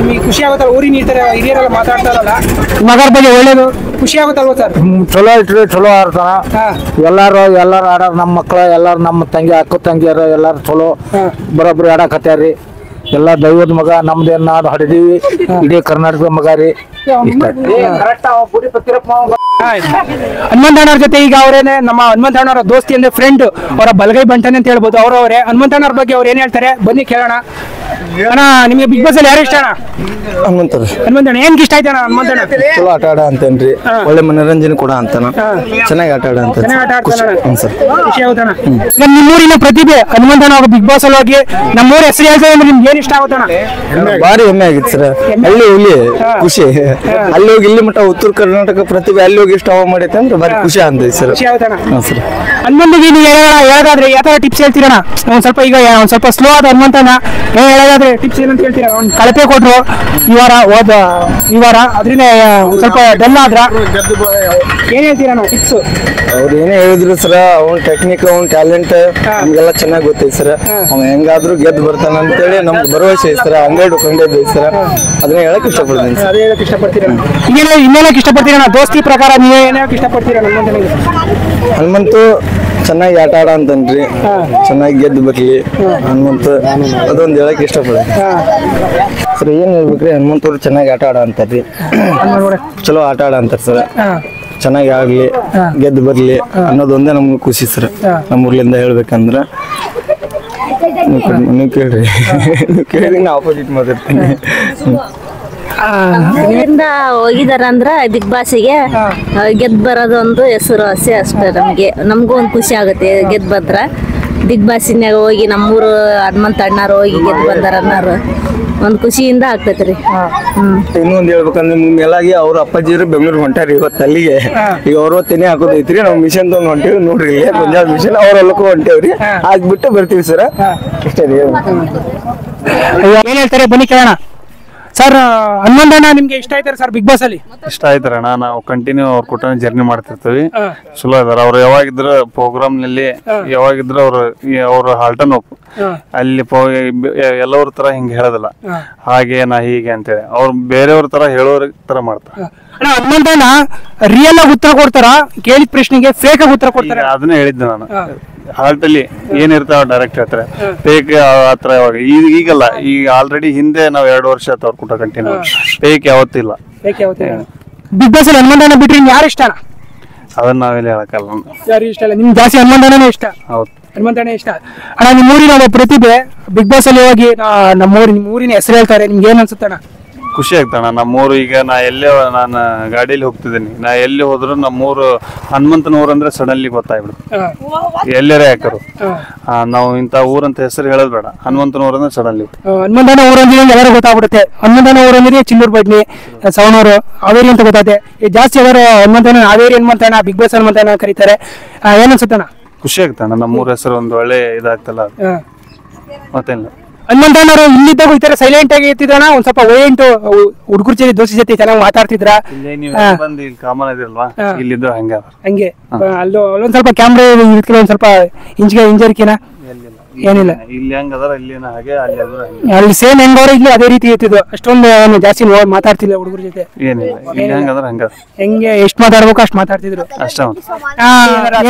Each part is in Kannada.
ನಿಮಗೆ ಖುಷಿ ಆಗುತ್ತಲ್ಲ ಊರಿನ ಈ ತರ ಹಿರಿಯರೆಲ್ಲ ಮಾತಾಡ್ತಾರಲ್ಲ ಮಗರ ಬಗ್ಗೆ ಒಳ್ಳೇದು ಖುಷಿ ಆಗುತ್ತಲ್ವ ಸರ್? ಚಲೋ ಇಟ್ರಿ ಚಲೋ ಆಡ್ತಾನ. ಎಲ್ಲಾರು ಆಡಾರ ನಮ್ಮ ಮಕ್ಳು ಎಲ್ಲಾರು ನಮ್ಮ ತಂಗಿ ಅಕ್ಕ ತಂಗಿಯರು ಎಲ್ಲಾರು ಚಲೋ ಬರೋಬ್ರಿ ಆಡಕತ್ಯಾರಿ. ಎಲ್ಲ ದೈವದ ಮಗ ನಮ್ದೇನ್ ನಾಡು ಹಡಿದೀವಿ ಇಡೀ ಕರ್ನಾಟಕದ ಮಗ ರೀ. ಹನುಮಂತಣ್ಣವ್ರ ಜೊತೆ ಈಗ ಅವರೇನೆ ನಮ್ಮ ಹನುಮಂತಣ್ಣವರ ದೋಸ್ತಿ ಅಂದ್ರೆ ಫ್ರೆಂಡ್ ಅವರ ಬಲಗೈ ಬಂಟನೆ ಅಂತ ಹೇಳ್ಬೋದು. ಅವರವರೇ ಹನುಮಂತಣ್ಣವ್ರ ಬಗ್ಗೆ ಅವ್ರು ಏನ್ ಹೇಳ್ತಾರೆ ಬನ್ನಿ ಕೇಳೋಣ. ಅಣ್ಣ ನಿಮಗೆ ಬಿಗ್ ಬಾಸ್ ಅಲ್ಲಿ ಯಾರು ಇಷ್ಟ ಅಣ್ಣ? ಹನುಮಂತಣ್ಣ ಏನ್ ಇಷ್ಟ ಆಯ್ತಣ್ಣ? ಹನುಮಂತಣ್ಣ ಚಲೋ ಆಟ ಆಡ ಅಂತೇನ್ರಿ, ಒಳ್ಳೆ ಮನೋರಂಜನೆ ಕೂಡ ಅಂತಾನ, ಚೆನ್ನಾಗಿ ಆಟ ಆಡ ಅಂತ ಖುಷಿ ಆಗುತ್ತಣ್ಣ. ನಿಮ್ಮೂರಿನ ಪ್ರತಿಭೆ ಹನುಮಂತಣ್ಣ ಅವ್ರು ಬಿಗ್ ಬಾಸ್ ಅಲ್ಲಿ ಹೋಗಿ ನಮ್ಮೂರ ಹೆಸರು ಹೇಳ್ತಾರೆ ಅಂದ್ರೆ ನಿಮ್ಗೆ ಏನ್ ಇಷ್ಟ ಆಗುತ್ತಣ್ಣ? ಭಾರಿ ಹೆಮ್ಮೆ ಆಗಿತ್ತು ಸರ್. ಅಲ್ಲಿ ಹೋಗಿ ಖುಷಿ, ಅಲ್ಲಿ ಹೋಗಿ ಇಲ್ಲಿ ಮಟ್ಟ ಉತ್ತರ ಕರ್ನಾಟಕ ಪ್ರತಿಭೆ ಅಲ್ಲಿ ಹೋಗಿ ಇಷ್ಟ ಮಾಡೈತೆ ಅಂದ್ರೆ ಭಾರಿ ಖುಷಿ ಅಂತ ಸರ್. ಹನುಮಂತಿಗೆ ನೀವು ಹೇಳೋದಾದ್ರೆ ಯಾವ ತರ ಟಿಪ್ಸ್ ಹೇಳ್ತೀರಣ್ಣ? ಒಂದ್ ಸ್ವಲ್ಪ ಈಗ ಒಂದ್ ಸ್ವಲ್ಪ ಸ್ಲೋ ಆದ ಹನುಮಂತಣ್ಣ ಹೇಳೋದಾದ್ರೆ ಟಿಪ್ಸ್ ಏನಂತ ಹೇಳ್ತೀರಾ? ಒಂದ್ ಕಳಪೆ ಕೊಟ್ರು ಈ ವಾರ ಅದ್ರಿಂದ ಸ್ವಲ್ಪ ಡಲ್ ಆದ್ರ ಏನ್ ಹೇಳ್ತೀರಾ ನಾವು ಟಿಪ್ಸ್? ಅವ್ರು ಏನೇ ಹೇಳಿದ್ರು ಸರ್, ಅವ್ನ ಟೆಕ್ನಿಕ್ ಅವ್ನ ಟ್ಯಾಲೆಂಟ್ ನಮ್ಗೆಲ್ಲ ಚೆನ್ನಾಗಿ ಗೊತ್ತೈತಿ ಸರ್. ಅವ್ನ ಹೆಂಗಾದ್ರೂ ಗೆದ್ದು ಬರ್ತಾನ ಅಂತೇಳಿ ನಮ್ಗೆ ಭರವಸೆ ಐತಿ ಸರ್. ಹಂಗೆ ಕೊಂಡಿದ್ದೆ ಸರ್, ಅದನ್ನ ಹೇಳಕ್ ಇಷ್ಟಪಡ್ತೀನಿ ಸರ್. ಅದೇ ಹೇಳಕ್ ಇಷ್ಟಪಡ್ತೀರಾ? ಇನ್ನೇನಕ್ಕೆ ಇಷ್ಟಪಡ್ತೀರಾ? ದೋಸ್ತಿ ಪ್ರಕಾರ ನೀವೇ ಏನಕ್ಕೆ ಇಷ್ಟಪಡ್ತೀರಾ ಹನುಮಂತು ಚೆನ್ನಾಗಿ ಆಟ ಆಡ ಅಂತನ್ರಿ, ಚೆನ್ನಾಗಿ ಗೆದ್ದು ಬರ್ಲಿ ಹನುಮಂತ, ಅದೊಂದು ಹೇಳಕ್ ಇಷ್ಟಪಡ್ತೀನಿ ಸರ್. ಏನ್ ಹೇಳ್ಬೇಕ್ರಿ, ಹನುಮಂತವ್ರು ಚೆನ್ನಾಗಿ ಆಟ ಆಡ ಅಂತಾರ್ರಿ, ಚಲೋ ಆಟ ಆಡ ಅಂತಾರ ಸರ್. ಚೆನ್ನಾಗಿ ಆಗ್ಲಿ ಗೆದ್ದು ಬರ್ಲಿ ಅನ್ನೋದೊಂದೇ ನಮ್ಗೆ ಖುಷಿ ಸರ್. ನಮ್ಮ ಊರ್ಲಿಂದ ಹೇಳ್ಬೇಕಂದ್ರ ನೀವು ಕೇಳ್ರಿ, ನೀವು ಕೇಳಿ ನಾ ಆಪೋಸಿಟ್ ಮಾತಾಡ್ತೀನಿ. ಇದರಿಂದ ಹೋಗಿದಾರಂದ್ರ ಬಿಗ್ ಬಾಸಿಗೆ ಗೆದ್ದು ಬರೋದೊಂದು ಹೆಸರುವಾಸಿ ಅಷ್ಟೇ. ನಮಗೂ ಒಂದು ಖುಷಿ ಆಗುತ್ತೆ ಗೆದ್ದು ಬಂದ್ರ. ಬಿಗ್ ಬಾಸಿನಾಗ ಹೋಗಿ ನಮ್ಮೂರು ಹನುಮಂತ ಅಣ್ಣಾರು ಹೋಗಿ ಗೆದ್ದು ಬಂದಾರ ಅನ್ನೋರು ಒಂದು ಖುಷಿಯಿಂದ ಆಗ್ತೈತ್ರಿ. ಇನ್ನೊಂದು ಹೇಳ್ಬೇಕಂದ್ರೆ ಮೇಲಾಗಿ ಅವ್ರ ಅಪ್ಪಾಜಿರು ಬೆಂಗಳೂರು ಹೊಂಟಾರಿ ಇವತ್ತು ಅಲ್ಲಿಗೆ. ಈಗ ಅವ್ರ ತೆನೆ ಹಾಕೋದೈತ್ರಿ, ನಾವು ಮಿಷನ್ ತಗೊಂಡ್ ಹೊಂಟೇವಿ ನೋಡ್ರಿ, ಪಂಜಾಬ್ ಮಿಷನ್ ಅವ್ರ ಹೊಲಕ್ಕೂ ಹೊಂಟೇವ್ರಿ, ಆಗ್ಬಿಟ್ಟು ಬರ್ತೀವಿ ಸರ್. ಇಷ್ಟೇ ರೀ. ಏನ್ ಹೇಳ್ತಾರೆ ಬನ್ನಿ ಕೇಳೋಣ. ಸರ್ ಹನುಮಂತಣ್ಣ ನಿಮ್ಗೆ ಇಷ್ಟ ಆಯ್ತಾರೆ ಸರ್ ಬಿಗ್ ಬಾಸ್ ಅಲ್ಲಿ? ಇಷ್ಟ ಆಯ್ತಾರಣ್ಣ. ನಾವು ಕಂಟಿನ್ಯೂ ಅವ್ರ ಕೂಟ ಜರ್ನಿ ಮಾಡ್ತಿರ್ತೀವಿ, ಚಲೋ ಇದಾರ ಅವ್ರು. ಯಾವಾಗಿದ್ರ ಪ್ರೋಗ್ರಾಮ್ ನಲ್ಲಿ ಯಾವಾಗಿದ್ರ ಅವ್ರ ಹಾಲ್ಟನ್ ಅಲ್ಲಿ ಎಲ್ಲವ್ರ ತರ ಹಿಂಗ ಹೇಳೋದಿಲ್ಲ, ಹಾಗೆ ನಾ ಹೀಗೆ ಅಂತೇಳಿ ಅವ್ರು ಬೇರೆಯವ್ರ ತರ ಹೇಳೋರ ತರ ಮಾಡ್ತಾರೆ. ಹನುಮಂತಣ್ಣ ರಿಯಲ್ ಆಗಿ ಉತ್ತರ ಕೊಡ್ತಾರ, ಕೇಳಿದ ಪ್ರಶ್ನೆಗೆ ಫೇಕ್ ಆಗಿ ಉತ್ತರ ಕೊಡ್ತಾರೆ? ಅದನ್ನೇ ಹೇಳಿದ್ದೆ ನಾನು. ಹಾಲ್ಟ್ ಅಲ್ಲಿ ಏನಿರ್ತಾವ ಡೈರೆಕ್ಟ್ ಹೇಳ್ತಾರೆ, ಫೇಕ್ ಆತರ ಯಾವಾಗ ಈಗಲ್ಲ, ಈಗ ಆಲ್ರೆಡಿ ಹಿಂದೆ ನಾವ್ 2 ವರ್ಷ ಆಯ್ತು ಅವ್ರ ಕೂಟ ಕಂಟಿನ್ಯೂ. ಫೇಕ್ ಯಾವತ್ತಿಲ್ಲ. ಬಿಗ್ ಬಾಸ್ ಅಲ್ಲಿ ಹನುಮಂತಣ್ಣ ಬಿಟ್ರಿ ಯಾರು ಇಷ್ಟ? ಅದನ್ನ ನಾವೆಲ್ಲ ಹೇಳಕ್ಕಲ್ಲ. ಯಾರು ಇಷ್ಟ ಇಲ್ಲ ನಿಮ್ಗೆ? ಜಾಸ್ತಿ ಹನುಮಂತಣ್ಣನೇ ಇಷ್ಟ. ಹೌದು, ಹನುಮಂತಣ್ಣ ಇಷ್ಟ. ಅಣ್ಣ ನಿಮ್ಮ ಊರಿನ ಪ್ರತಿಭೆ ಬಿಗ್ ಬಾಸ್ ಅಲ್ಲಿ ಹೋಗಿ ನಿಮ್ಮ ಊರಿನ ಹೆಸರು ಹೇಳ್ತಾರೆ, ನಿಮ್ಗೆ ಏನ್ ಅನ್ಸುತ್ತಣ್ಣ? ಖುಷಿ ಆಗ್ತಾನ. ನಮ್ಮೂರು ಈಗ ನಾನು ಗಾಡಿಯಲ್ಲಿ ಹೋಗ್ತಿದ್ದೀನಿ, ನಾ ಎಲ್ಲಿ ಹೋದ್ರು ನಮ್ಮೂರು ಹನುಮಂತನ ಊರು ಅಂದ್ರೆ ಸಡನ್ಲಿ ಗೊತ್ತಾಗ್ಬಿಡುತ್ತೆ. ಎಲ್ಲರೇ ಯಾಕರು ನಾವು ಇಂಥ ಊರಂತ ಹೆಸರು ಹೇಳೋದ್ ಬೇಡ, ಹನುಮಂತನ ಊರು ಅಂದ್ರೆ ಸಡನ್ಲಿ ಹನುಮಂತನ ಊರು ಅಂದ್ರೆ ಎಲ್ಲರೂ ಗೊತ್ತಾಗ್ಬಿಡುತ್ತೆ. ಹನುಮಂತನ ಊರು ಅಂದ್ರೆ ಚಿನ್ನೂರು ಬಡ್ನಿ, ಸವಣೂರು, ಹಾವೇರಿ ಅಂತ ಗೊತ್ತಾಗುತ್ತೆ. ಜಾಸ್ತಿ ಎಲ್ಲರೂ ಹನುಮಂತನ ಹಾವೇರಿ ಹನುಮಂತಣ್ಣ, ಬಿಗ್ ಬಾಸ್ ಹನುಮಂತಣ್ಣ ಕರೀತಾರೆ. ಏನ್ ಅನ್ಸುತ್ತಣ್ಣ? ಖುಷಿ ಆಗ್ತಾನ. ನಮ್ಮೂರ ಹೆಸರು ಒಂದು ಒಳ್ಳೆ ಇದಾಗ್ತಲ್ಲ, ಮತ್ತೇನಿಲ್ಲ. ಹನುಮಂತಣ್ಣವರು ಇಲ್ಲಿದ್ದಾಗ ಈ ತರ ಸೈಲೆಂಟ್ ಆಗಿ ಇರ್ತಿದ್ರಣ್ಣ, ಒಂದ್ ಸ್ವಲ್ಪ ವೈಲೆಂಟ್ ಹುಡುಗರ ಜೊತೆ ದೋಸ್ತಿ ಜೊತೆ ಚೆನ್ನಾಗಿ ಮಾತಾಡ್ತಿದ್ರ? ಬಂದು ಇಲ್ಲಿ ಕಾಮನ್ ಇದಿಲ್ವಾ, ಇಲ್ಲಿದ್ದು ಹಂಗೆ ಅಲ್ಲೊಂದ್ ಸ್ವಲ್ಪ ಕ್ಯಾಮ್ರಾ ಒಂದ್ ಸ್ವಲ್ಪ ಹಿಂಜರಿಕೆನಾ? ಏನಿಲ್ಲ, ಇಲ್ಲಿ ಹೆಂಗದಾರ ಇಲ್ಲಿ ಹಾಗೆ, ಅಲ್ಲಿ ಸೇಮ್ ಹೆಂಗವ್ರ ಇಲ್ಲಿ ಅದೇ ರೀತಿ ಇರ್ತಿದ್ವು. ಅಷ್ಟೊಂದು ಜಾಸ್ತಿ ಮಾತಾಡ್ತಿಲ್ಲ ಹುಡುಗರ ಜೊತೆ. ಏನಿಲ್ಲ, ಇಲ್ಲಿ ಹೆಂಗದಾರ ಹೆಂಗೆ ಎಷ್ಟು ಮಾತಾಡ್ಬೇಕು ಅಷ್ಟು ಮಾತಾಡ್ತಿದ್ರು ಅಷ್ಟೇ.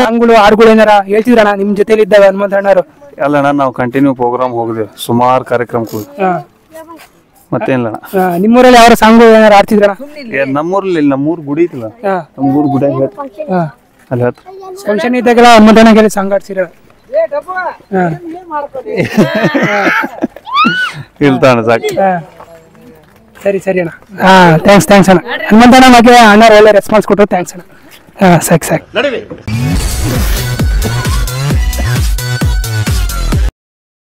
ಸಾಂಗ್ಗಳು ಹಾಡುಗಳು ಏನಾರ ಹೇಳ್ತಿದ್ರಣ್ಣ ನಿಮ್ ಜೊತೆಲಿ ಇದ್ದಾಗ ಹನುಮಂತಣ್ಣರು? ಅಲ್ಲಣ್ಣ, ನಾವು ಕಂಟಿನ್ಯೂ ಪ್ರೋಗ್ರಾಮ್ ಹೋಗಿದ್ವಿ, ಸುಮಾರು ಕಾರ್ಯಕ್ರಮಗಳು. ಮತ್ತೇನಿಲ್ಲ. ನಿಮ್ಮೂರಲ್ಲಿ ಯಾವ ಸಾಂಗ್ ಏನಾರು ಆಡ್ತಿದ್ರಣ್ಣ? ನಮ್ಮೂರ್ ಗುಡಿ ಐತಿಲ್ಲ, ನಮ್ಮೂರ್ ಗುಡಿ ಅಲ್ಲಿ ಫಂಕ್ಷನ್ ಇದ್ದಾಗೆಲ್ಲ ಹನುಮಂತಣ್ಣಗೆ ಸಾಂಗ್ ಆಡ್ಸಿರ? ಇಲ್ತಾಣ ಸಾಕು. ಸರಿ ಅಣ್ಣ. ಥ್ಯಾಂಕ್ಸ್ ಅಣ್ಣ. ಹನುಮಂತಣ್ಣ ಬಗ್ಗೆ ಅಣ್ಣ ಒಳ್ಳೆ ರೆಸ್ಪಾನ್ಸ್ ಕೊಟ್ಟರು. ಥ್ಯಾಂಕ್ಸ್ ಅಣ್ಣ. ಸಾಕು.